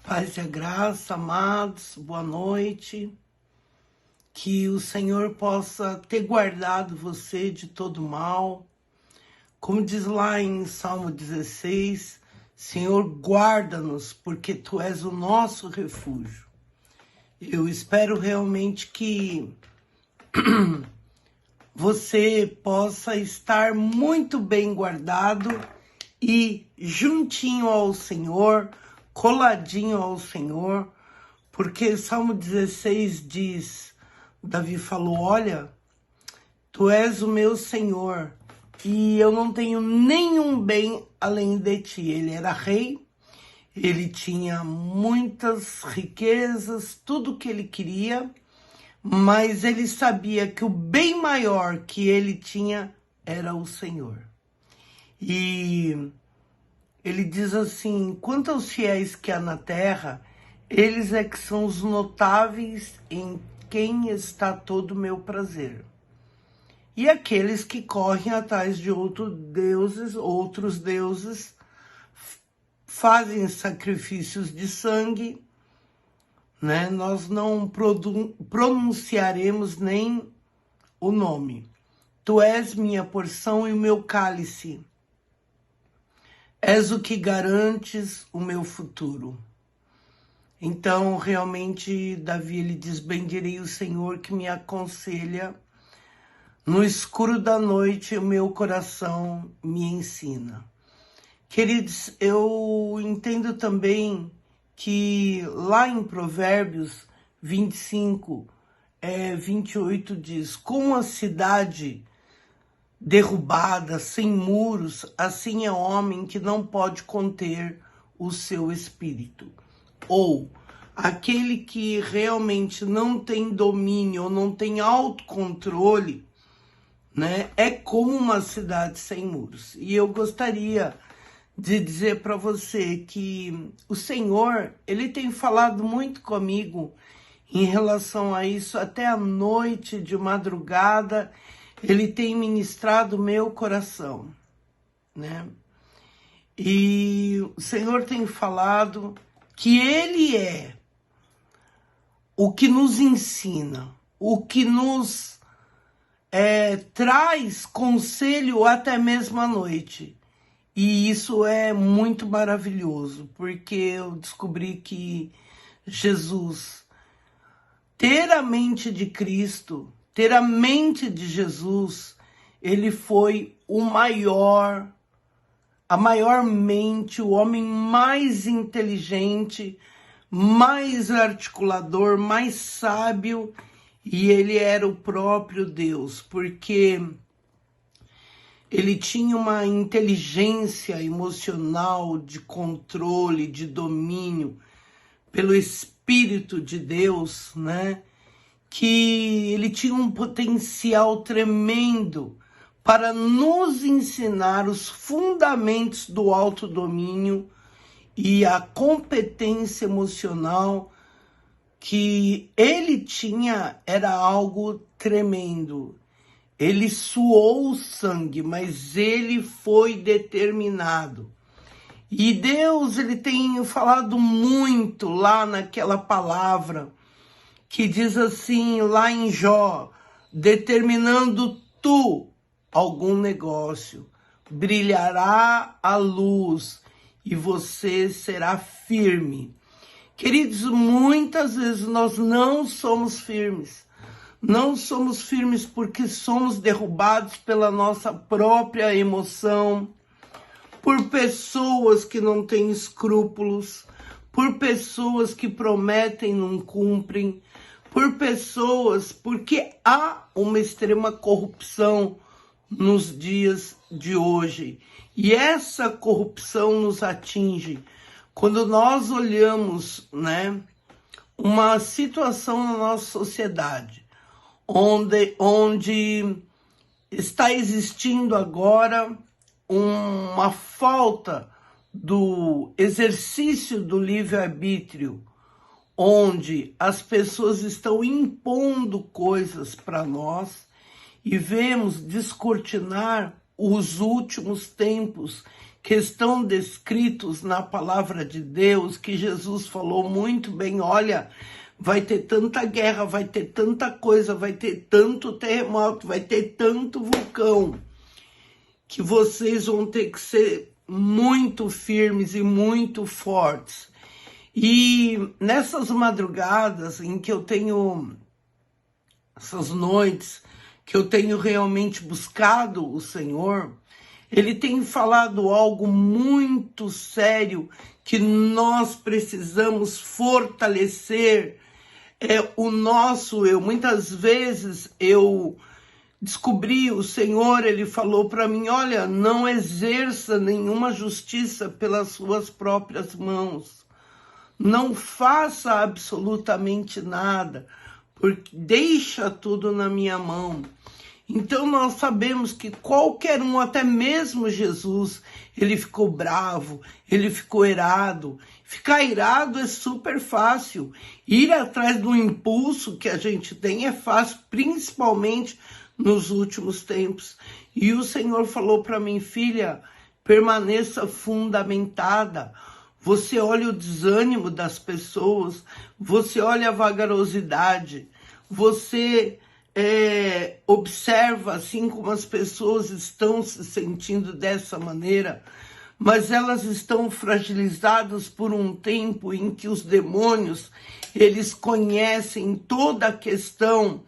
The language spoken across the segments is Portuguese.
Paz e a graça, amados, boa noite. Que o Senhor possa ter guardado você de todo mal. Como diz lá em Salmo 16, Senhor, guarda-nos, porque Tu és o nosso refúgio. Eu espero realmente que você possa estar muito bem guardado e juntinho ao Senhor, coladinho ao Senhor, porque Salmo 16 diz, Davi falou, olha, Tu és o meu Senhor e eu não tenho nenhum bem além de Ti. Ele era rei, ele tinha muitas riquezas, tudo que ele queria, mas ele sabia que o bem maior que ele tinha era o Senhor. E ele diz assim, quanto aos fiéis que há na terra, eles é que são os notáveis em quem está todo o meu prazer. E aqueles que correm atrás de outros deuses, fazem sacrifícios de sangue, né? Nós não pronunciaremos nem o nome. Tu és minha porção e o meu cálice. És o que garantes o meu futuro. Então, realmente, Davi, ele diz, bendirei o Senhor que me aconselha. No escuro da noite, o meu coração me ensina. Queridos, eu entendo também que lá em Provérbios 25, 28 diz, como a cidade derrubada, sem muros, assim é o homem que não pode conter o seu espírito. Ou aquele que realmente não tem domínio ou não tem autocontrole, né, é como uma cidade sem muros. E eu gostaria de dizer para você que o Senhor, ele tem falado muito comigo em relação a isso, até a noite, de madrugada, ele tem ministrado o meu coração, né? E o Senhor tem falado que Ele é o que nos ensina, o que nos traz conselho até mesmo à noite. E isso é muito maravilhoso, porque eu descobri que Jesus, ter a mente de Cristo, ter a mente de Jesus, ele foi a maior mente, o homem mais inteligente, mais articulador, mais sábio, e ele era o próprio Deus, porque ele tinha uma inteligência emocional de controle, de domínio, pelo Espírito de Deus, né? Que ele tinha um potencial tremendo para nos ensinar os fundamentos do autodomínio e a competência emocional que ele tinha era algo tremendo. Ele suou o sangue, mas ele foi determinado. E Deus, ele tem falado muito lá naquela palavra que diz assim, lá em Jó, determinando tu algum negócio, brilhará a luz e você será firme. Queridos, muitas vezes nós não somos firmes. Não somos firmes porque somos derrubados pela nossa própria emoção, por pessoas que não têm escrúpulos, por pessoas que prometem e não cumprem, por pessoas, porque há uma extrema corrupção nos dias de hoje. E essa corrupção nos atinge quando nós olhamos, né, uma situação na nossa sociedade, onde está existindo agora uma falta do exercício do livre-arbítrio, onde as pessoas estão impondo coisas para nós e vemos descortinar os últimos tempos que estão descritos na palavra de Deus, que Jesus falou muito bem, olha, vai ter tanta guerra, vai ter tanta coisa, vai ter tanto terremoto, vai ter tanto vulcão, que vocês vão ter que ser muito firmes e muito fortes. E nessas madrugadas em que eu tenho, essas noites, que eu tenho realmente buscado o Senhor, Ele tem falado algo muito sério, que nós precisamos fortalecer o nosso eu. Muitas vezes eu descobri, o Senhor, Ele falou para mim, olha, não exerça nenhuma justiça pelas suas próprias mãos. Não faça absolutamente nada, porque deixa tudo na minha mão. Então nós sabemos que qualquer um, até mesmo Jesus, ele ficou bravo, ele ficou irado. Ficar irado é super fácil. Ir atrás do impulso que a gente tem é fácil, principalmente nos últimos tempos. E o Senhor falou para mim, filha, permaneça fundamentada. Você olha o desânimo das pessoas, você olha a vagarosidade, você observa assim como as pessoas estão se sentindo dessa maneira, mas elas estão fragilizadas por um tempo em que os demônios, eles conhecem toda a questão,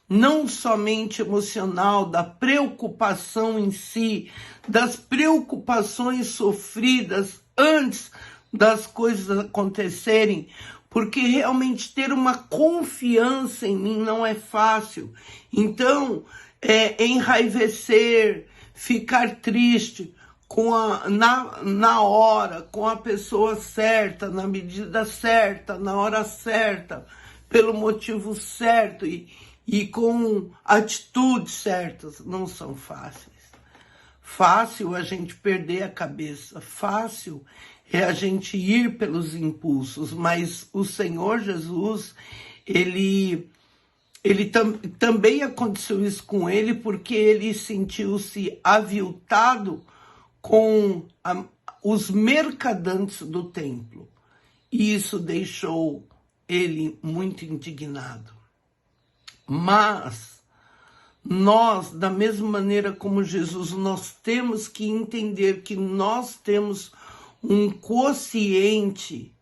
não somente emocional, da preocupação em si, das preocupações sofridas antes das coisas acontecerem, porque realmente ter uma confiança em mim não é fácil. Então, enraivecer, ficar triste na hora, com a pessoa certa, na medida certa, na hora certa, pelo motivo certo e com atitudes certas, não são fáceis. Fácil a gente perder a cabeça, fácil é a gente ir pelos impulsos, mas o Senhor Jesus, também aconteceu isso com ele, porque ele sentiu-se aviltado com os mercadantes do templo. E isso deixou ele muito indignado. Mas nós, da mesma maneira como Jesus, nós temos que entender que nós temos um quociente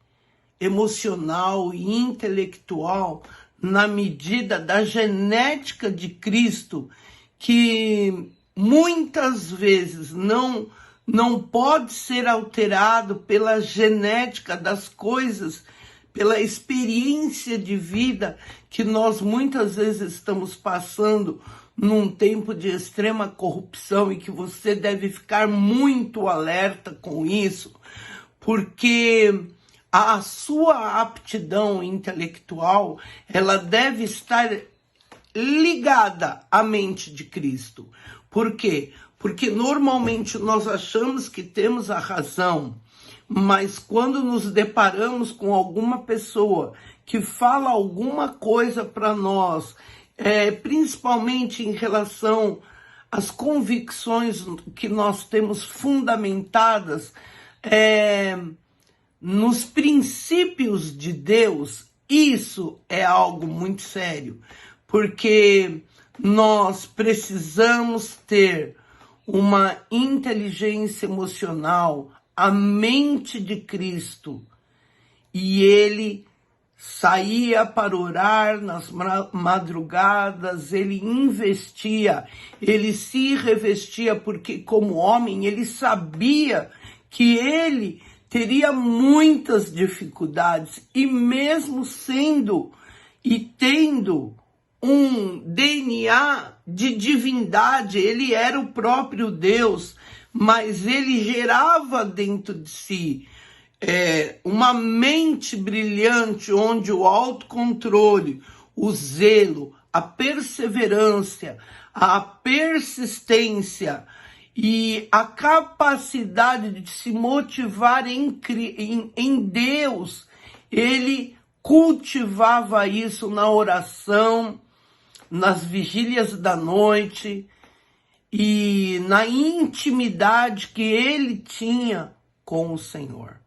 emocional e intelectual na medida da genética de Cristo, que muitas vezes não pode ser alterado pela genética das coisas, pela experiência de vida que nós muitas vezes estamos passando num tempo de extrema corrupção, e que você deve ficar muito alerta com isso, porque a sua aptidão intelectual, ela deve estar ligada à mente de Cristo. Por quê? Porque normalmente nós achamos que temos a razão, mas quando nos deparamos com alguma pessoa que fala alguma coisa para nós, principalmente em relação às convicções que nós temos fundamentadas nos princípios de Deus, isso é algo muito sério, porque nós precisamos ter uma inteligência emocional, a mente de Cristo, e ele saía para orar nas madrugadas, ele investia, ele se revestia, porque como homem ele sabia que ele teria muitas dificuldades, e mesmo sendo e tendo um DNA de divindade, ele era o próprio Deus, mas ele gerava dentro de si uma mente brilhante, onde o autocontrole, o zelo, a perseverança, a persistência e a capacidade de se motivar em Deus, ele cultivava isso na oração, nas vigílias da noite, e na intimidade que ele tinha com o Senhor.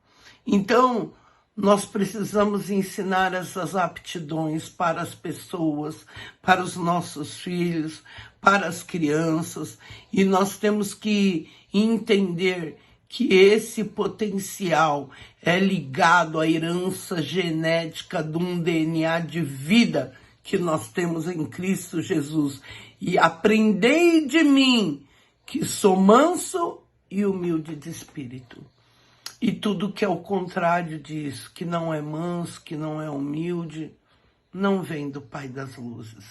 Então, nós precisamos ensinar essas aptidões para as pessoas, para os nossos filhos, para as crianças, e nós temos que entender que esse potencial é ligado à herança genética de um DNA de vida que nós temos em Cristo Jesus. E aprendei de mim, que sou manso e humilde de espírito. E tudo que é o contrário disso, que não é manso, que não é humilde, não vem do Pai das Luzes.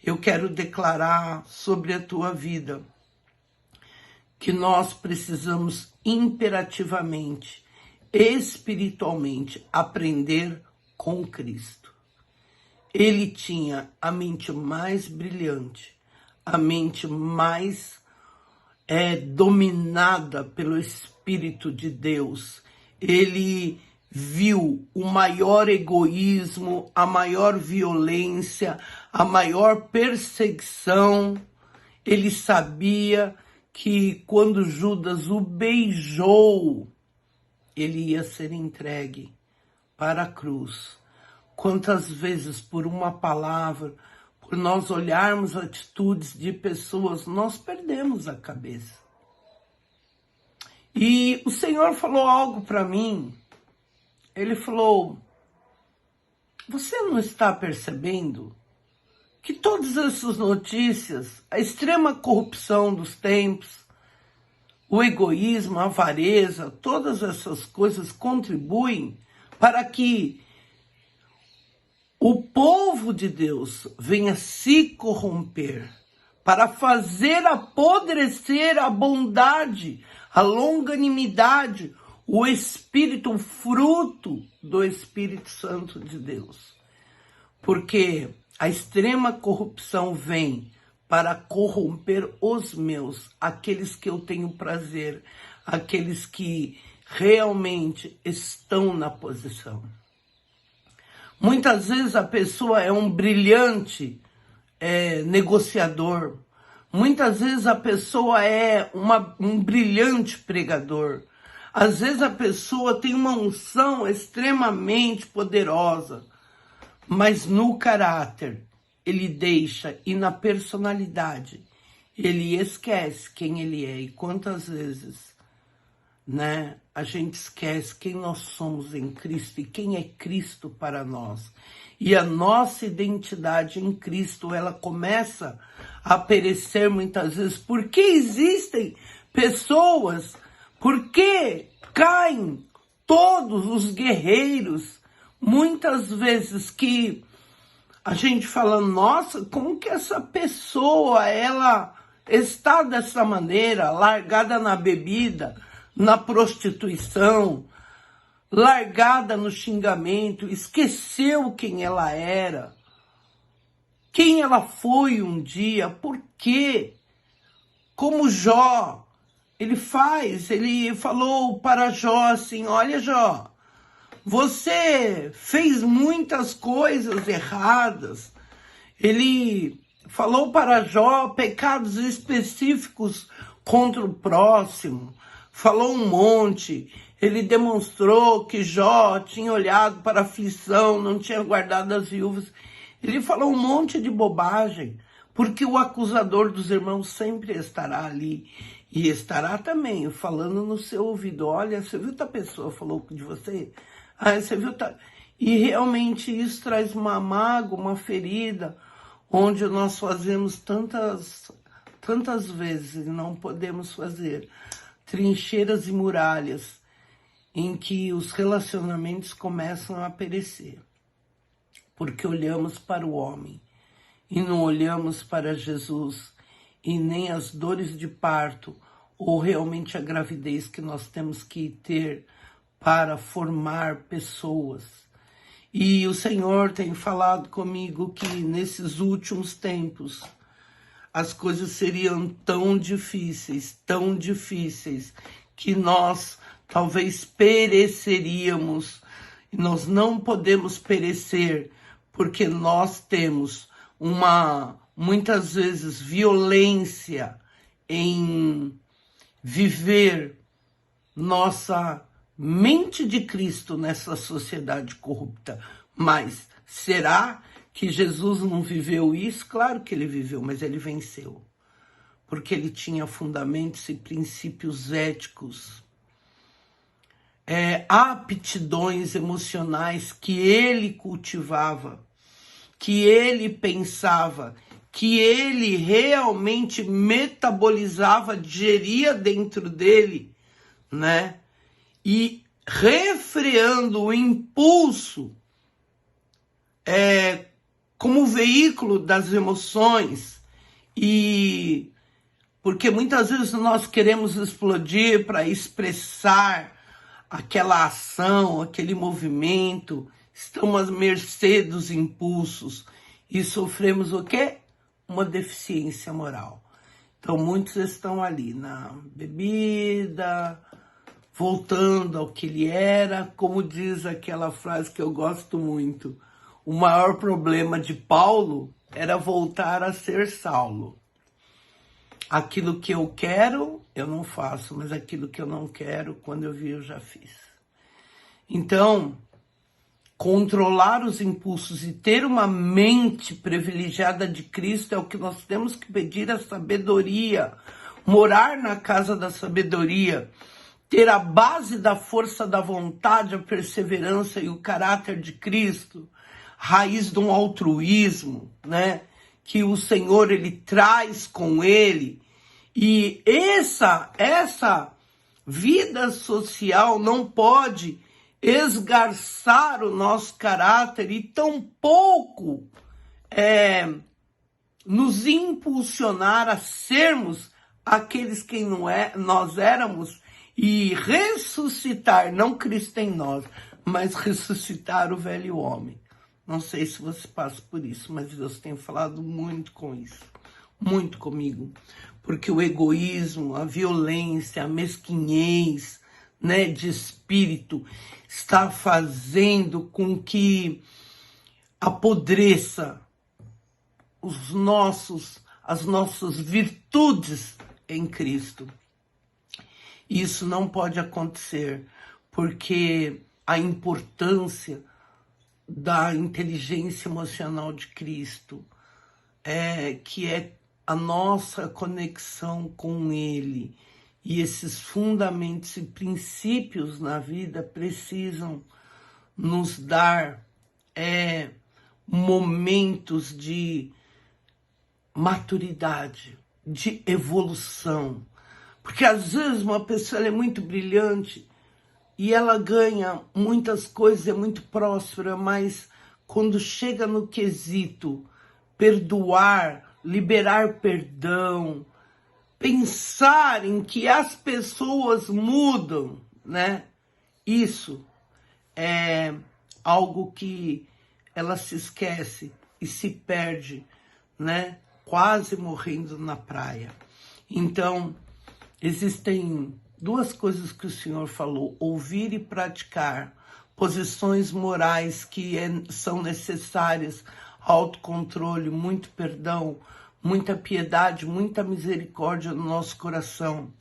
Eu quero declarar sobre a tua vida que nós precisamos imperativamente, espiritualmente, aprender com Cristo. Ele tinha a mente mais brilhante, a mente mais dominada pelo Espírito de Deus. Ele viu o maior egoísmo, a maior violência, a maior perseguição. Ele sabia que quando Judas o beijou, ele ia ser entregue para a cruz. Quantas vezes por uma palavra, por nós olharmos atitudes de pessoas, nós perdemos a cabeça. E o Senhor falou algo para mim. Ele falou: você não está percebendo que todas essas notícias, a extrema corrupção dos tempos, o egoísmo, a avareza, todas essas coisas contribuem para que o povo de Deus venha se corromper, para fazer apodrecer a bondade, a longanimidade, o Espírito, o fruto do Espírito Santo de Deus. Porque a extrema corrupção vem para corromper os meus, aqueles que eu tenho prazer, aqueles que realmente estão na posição. Muitas vezes a pessoa é um brilhante negociador. Muitas vezes a pessoa é um brilhante pregador. Às vezes a pessoa tem uma unção extremamente poderosa, mas no caráter ele deixa, e na personalidade ele esquece quem ele é. E quantas vezes, a gente esquece quem nós somos em Cristo e quem é Cristo para nós. E a nossa identidade em Cristo, ela começa a perecer muitas vezes. Porque existem pessoas, porque caem todos os guerreiros, muitas vezes que a gente fala: nossa, como que essa pessoa, ela está dessa maneira, largada na bebida, na prostituição, largada no xingamento, esqueceu quem ela era, quem ela foi um dia, por quê? Como Jó, ele falou para Jó assim: olha, Jó, você fez muitas coisas erradas. Ele falou para Jó pecados específicos contra o próximo. Falou um monte. Ele demonstrou que Jó tinha olhado para a aflição, não tinha guardado as viúvas. Ele falou um monte de bobagem, porque o acusador dos irmãos sempre estará ali. E estará também falando no seu ouvido: olha, você viu que a pessoa falou de você? Ah, você viu? E realmente isso traz uma mágoa, uma ferida, onde nós fazemos tantas vezes e não podemos fazer. Trincheiras e muralhas em que os relacionamentos começam a perecer. Porque olhamos para o homem e não olhamos para Jesus, e nem as dores de parto ou realmente a gravidez que nós temos que ter para formar pessoas. E o Senhor tem falado comigo que nesses últimos tempos as coisas seriam tão difíceis, que nós talvez pereceríamos. E nós não podemos perecer, porque nós temos muitas vezes, violência em viver nossa mente de Cristo nessa sociedade corrupta. Mas será que Jesus não viveu isso? Claro que ele viveu, mas ele venceu. Porque ele tinha fundamentos e princípios éticos, aptidões emocionais que ele cultivava, que ele pensava, que ele realmente metabolizava, digeria dentro dele, né? E refreando o impulso como veículo das emoções. E porque muitas vezes nós queremos explodir para expressar aquela ação, aquele movimento, estamos à mercê dos impulsos e sofremos o quê? Uma deficiência moral. Então muitos estão ali na bebida, voltando ao que ele era, como diz aquela frase que eu gosto muito, o maior problema de Paulo era voltar a ser Saulo. Aquilo que eu quero, eu não faço, mas aquilo que eu não quero, quando eu vi, eu já fiz. Então, controlar os impulsos e ter uma mente privilegiada de Cristo é o que nós temos que pedir, a sabedoria, morar na casa da sabedoria, ter a base da força da vontade, a perseverança e o caráter de Cristo, raiz de um altruísmo, né? Que o Senhor, ele traz com ele. E essa vida social não pode esgarçar o nosso caráter e tampouco nos impulsionar a sermos aqueles que nós éramos e ressuscitar, não Cristo em nós, mas ressuscitar o velho homem. Não sei se você passa por isso, mas Deus tem falado muito com isso, muito comigo. Porque o egoísmo, a violência, a mesquinhez, né, de espírito está fazendo com que apodreça as nossas virtudes em Cristo. Isso não pode acontecer, porque a importância da inteligência emocional de Cristo, que é a nossa conexão com Ele. E esses fundamentos e princípios na vida precisam nos dar momentos de maturidade, de evolução. Porque às vezes uma pessoa é muito brilhante e ela ganha muitas coisas, é muito próspera, mas quando chega no quesito perdoar, liberar perdão, pensar em que as pessoas mudam, né? Isso é algo que ela se esquece e se perde, né? Quase morrendo na praia. Então, existem duas coisas que o Senhor falou: ouvir e praticar, posições morais que são necessárias, autocontrole, muito perdão, muita piedade, muita misericórdia no nosso coração.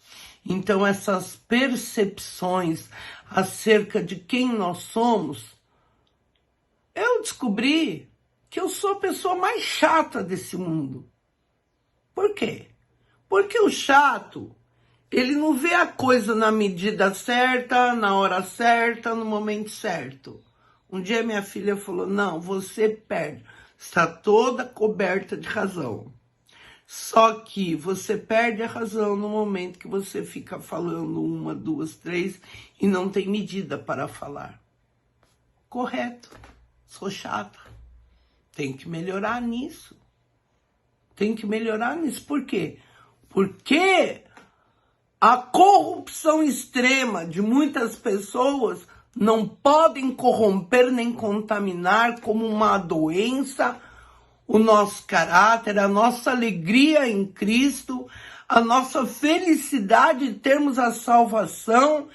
Então, essas percepções acerca de quem nós somos, eu descobri que eu sou a pessoa mais chata desse mundo. Por quê? Porque o chato, ele não vê a coisa na medida certa, na hora certa, no momento certo. Um dia minha filha falou: não, você perde, está toda coberta de razão. Só que você perde a razão no momento que você fica falando 1, 2, 3 e não tem medida para falar. Correto, sou chata. Tem que melhorar nisso. Tem que melhorar nisso. Por quê? Porque a corrupção extrema de muitas pessoas não podem corromper nem contaminar como uma doença o nosso caráter, a nossa alegria em Cristo, a nossa felicidade de termos a salvação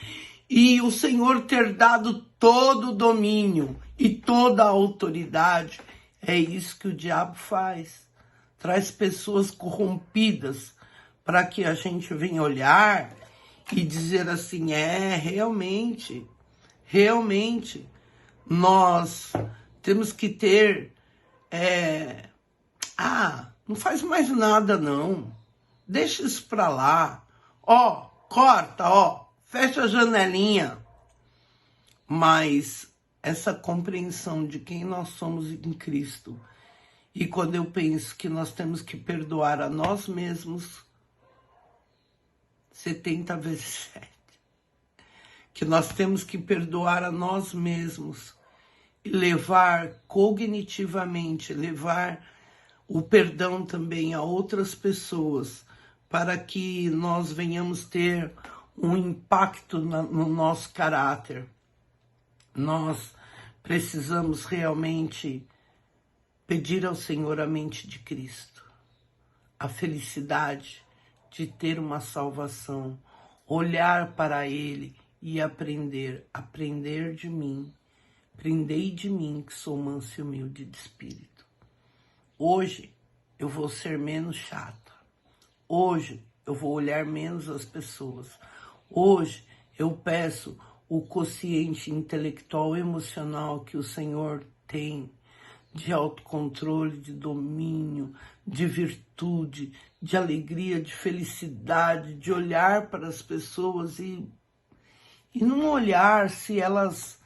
e o Senhor ter dado todo o domínio e toda a autoridade. É isso que o diabo faz. Traz pessoas corrompidas para que a gente venha olhar e dizer assim, realmente, nós temos que ter, não faz mais nada não, deixa isso para lá, corta, fecha a janelinha. Mas essa compreensão de quem nós somos em Cristo, e quando eu penso que nós temos que perdoar a nós mesmos 70 vezes 7, que nós temos que perdoar a nós mesmos e levar cognitivamente, levar o perdão também a outras pessoas, para que nós venhamos ter um impacto no nosso caráter. Nós precisamos realmente pedir ao Senhor a mente de Cristo, a felicidade de ter uma salvação, olhar para Ele e aprender de mim. Aprendei de mim, que sou manso e humilde de espírito. Hoje eu vou ser menos chata. Hoje eu vou olhar menos as pessoas. Hoje eu peço o quociente intelectual e emocional que o Senhor tem, de autocontrole, de domínio, de virtude, de alegria, de felicidade, de olhar para as pessoas e não olhar se elas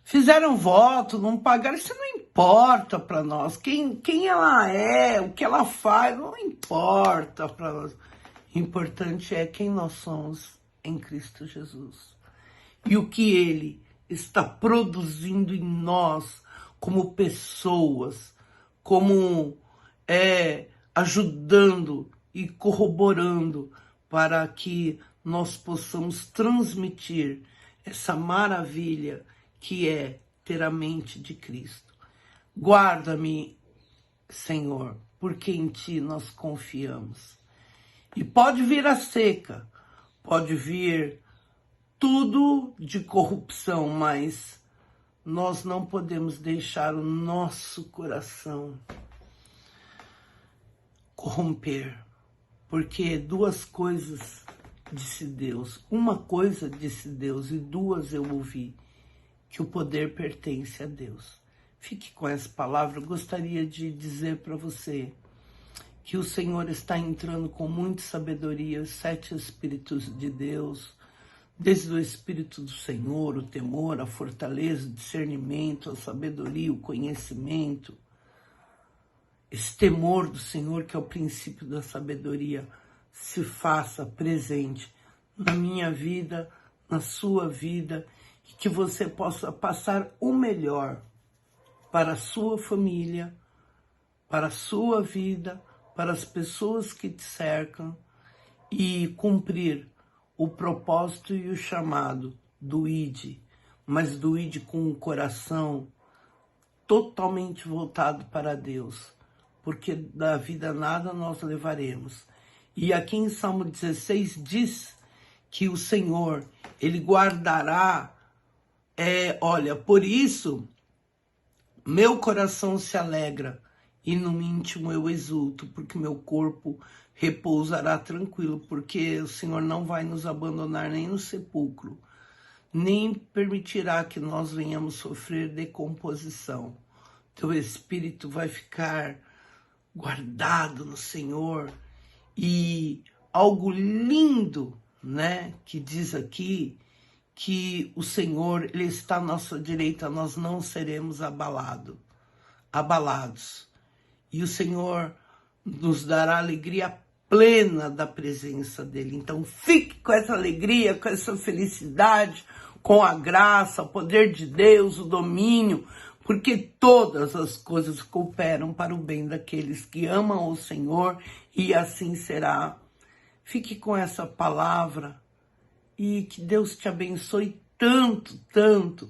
fizeram voto, não pagaram, isso não importa para nós. Quem ela é, o que ela faz, não importa para nós. O importante é quem nós somos em Cristo Jesus. E o que Ele está produzindo em nós como pessoas, como ajudando e corroborando para que nós possamos transmitir essa maravilha que é ter a mente de Cristo. Guarda-me, Senhor, porque em Ti nós confiamos. E pode vir a seca, pode vir tudo de corrupção, mas nós não podemos deixar o nosso coração corromper, porque duas coisas disse Deus, uma coisa disse Deus e duas eu ouvi, que o poder pertence a Deus. Fique com essa palavra. Eu gostaria de dizer para você que o Senhor está entrando com muita sabedoria, os 7 Espíritos de Deus, desde o Espírito do Senhor, o temor, a fortaleza, o discernimento, a sabedoria, o conhecimento. Esse temor do Senhor, que é o princípio da sabedoria, se faça presente na minha vida, na sua vida, e que você possa passar o melhor para a sua família, para a sua vida, para as pessoas que te cercam e cumprir o propósito e o chamado do ID, mas do ID com o coração totalmente voltado para Deus, porque da vida nada nós levaremos. E aqui em Salmo 16 diz que o Senhor, Ele guardará, olha, por isso meu coração se alegra e no íntimo eu exulto, porque meu corpo repousará tranquilo, porque o Senhor não vai nos abandonar nem no sepulcro, nem permitirá que nós venhamos sofrer decomposição. Teu espírito vai ficar guardado no Senhor. E algo lindo, né, que diz aqui, que o Senhor, Ele está à nossa direita, nós não seremos abalados. E o Senhor nos dará alegria plena da presença dEle. Então fique com essa alegria, com essa felicidade, com a graça, o poder de Deus, o domínio, porque todas as coisas cooperam para o bem daqueles que amam o Senhor, e assim será. Fique com essa palavra e que Deus te abençoe tanto, tanto,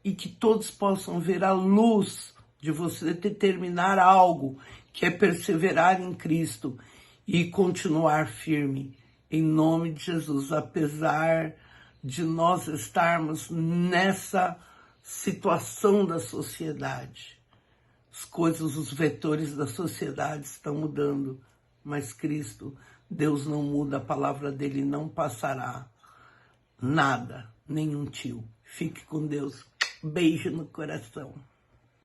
e que todos possam ver a luz de você determinar algo, que é perseverar em Cristo e continuar firme, em nome de Jesus, apesar de nós estarmos nessa situação da sociedade. As coisas, os vetores da sociedade estão mudando, mas Cristo Deus não muda, a palavra dele não passará. Nada, nenhum tio. Fique com Deus. Beijo no coração.